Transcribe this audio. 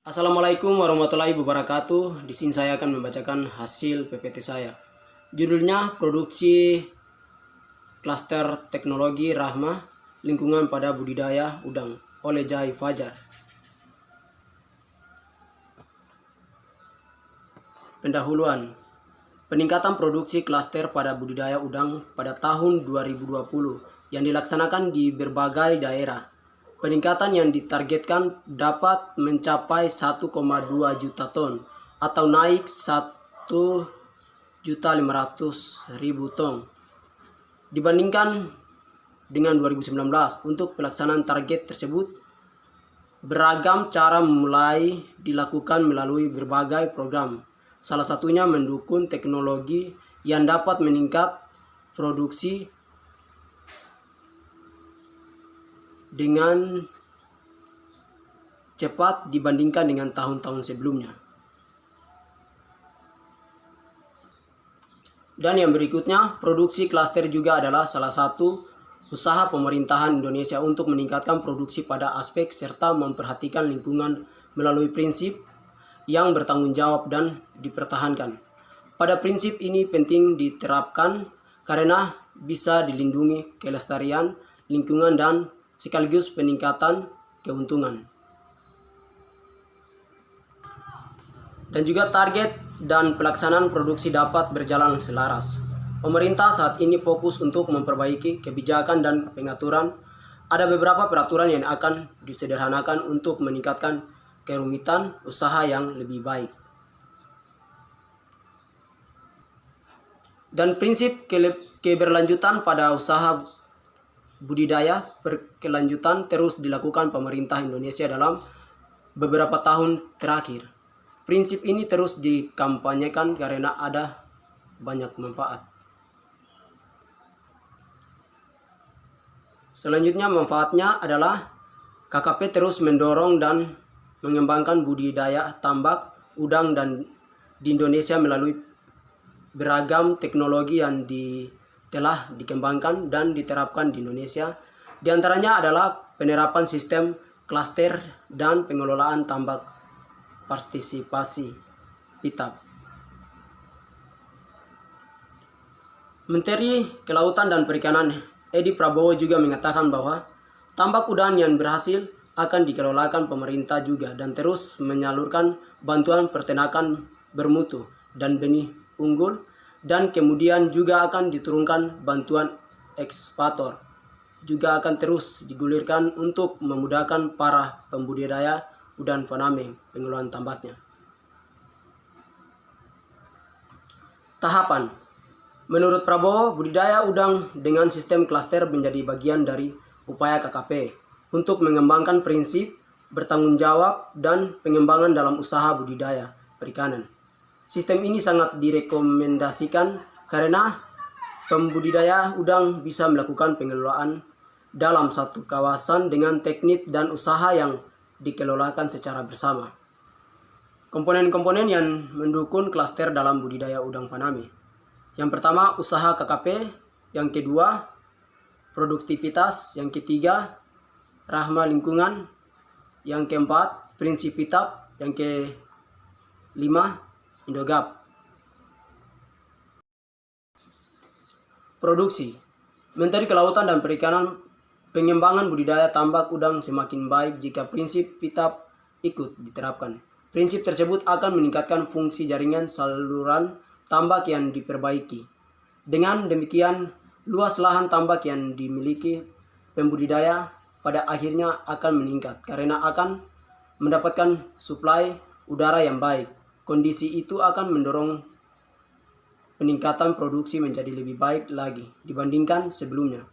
Assalamualaikum warahmatullahi wabarakatuh. Di sini saya akan membacakan hasil PPT saya. Judulnya Produksi Klaster Teknologi Rahma Lingkungan pada Budidaya Udang oleh Jai Fajar. Pendahuluan. Peningkatan produksi klaster pada budidaya udang pada tahun 2020 yang dilaksanakan di berbagai daerah. Peningkatan yang ditargetkan dapat mencapai 1,2 juta ton atau naik 1.500.000 ton dibandingkan dengan 2019. Untuk pelaksanaan target tersebut, beragam cara mulai dilakukan melalui berbagai program. Salah satunya mendukung teknologi yang dapat meningkat produksi dengan cepat dibandingkan dengan tahun-tahun sebelumnya. Dan yang berikutnya, produksi klaster juga adalah salah satu usaha pemerintahan Indonesia untuk meningkatkan produksi pada aspek serta memperhatikan lingkungan melalui prinsip yang bertanggung jawab dan dipertahankan. Pada prinsip ini penting diterapkan karena bisa dilindungi kelestarian lingkungan dan sekaligus peningkatan keuntungan. Dan juga target dan pelaksanaan produksi dapat berjalan selaras. Pemerintah saat ini fokus untuk memperbaiki kebijakan dan pengaturan. Ada beberapa peraturan yang akan disederhanakan untuk meningkatkan kerumitan usaha yang lebih baik. Dan prinsip keberlanjutan pada usaha budidaya berkelanjutan terus dilakukan pemerintah Indonesia dalam beberapa tahun terakhir. Prinsip ini terus dikampanyekan karena ada banyak manfaat. Selanjutnya manfaatnya adalah KKP terus mendorong dan mengembangkan budidaya tambak udang dan di Indonesia melalui beragam teknologi yang telah dikembangkan dan diterapkan di Indonesia. Di antaranya adalah penerapan sistem klaster dan pengelolaan tambak partisipasi PITAP. Menteri Kelautan dan Perikanan Edi Prabowo juga mengatakan bahwa tambak udang yang berhasil akan dikelolakan pemerintah juga dan terus menyalurkan bantuan peternakan bermutu dan benih unggul, dan kemudian juga akan diturunkan bantuan ekskavator. Juga akan terus digulirkan untuk memudahkan para pembudidaya udang faname pengelolaan tambaknya. Tahapan. Menurut Prabowo, budidaya udang dengan sistem klaster menjadi bagian dari upaya KKP untuk mengembangkan prinsip bertanggung jawab dan pengembangan dalam usaha budidaya perikanan. Sistem ini sangat direkomendasikan karena pembudidaya udang bisa melakukan pengelolaan dalam satu kawasan dengan teknik dan usaha yang dikelolakan secara bersama. Komponen-komponen yang mendukung klaster dalam budidaya udang faname. Yang pertama, usaha KKP. Yang kedua, produktivitas. Yang ketiga, rahma lingkungan. Yang keempat, prinsip PITAP. Yang kelima, Indogap. Produksi. Menteri Kelautan dan Perikanan, pengembangan budidaya tambak udang semakin baik jika prinsip PITAP ikut diterapkan. Prinsip tersebut akan meningkatkan fungsi jaringan saluran tambak yang diperbaiki. Dengan demikian, luas lahan tambak yang dimiliki pembudidaya pada akhirnya akan meningkat karena akan mendapatkan suplai udara yang baik. Kondisi itu akan mendorong peningkatan produksi menjadi lebih baik lagi dibandingkan sebelumnya.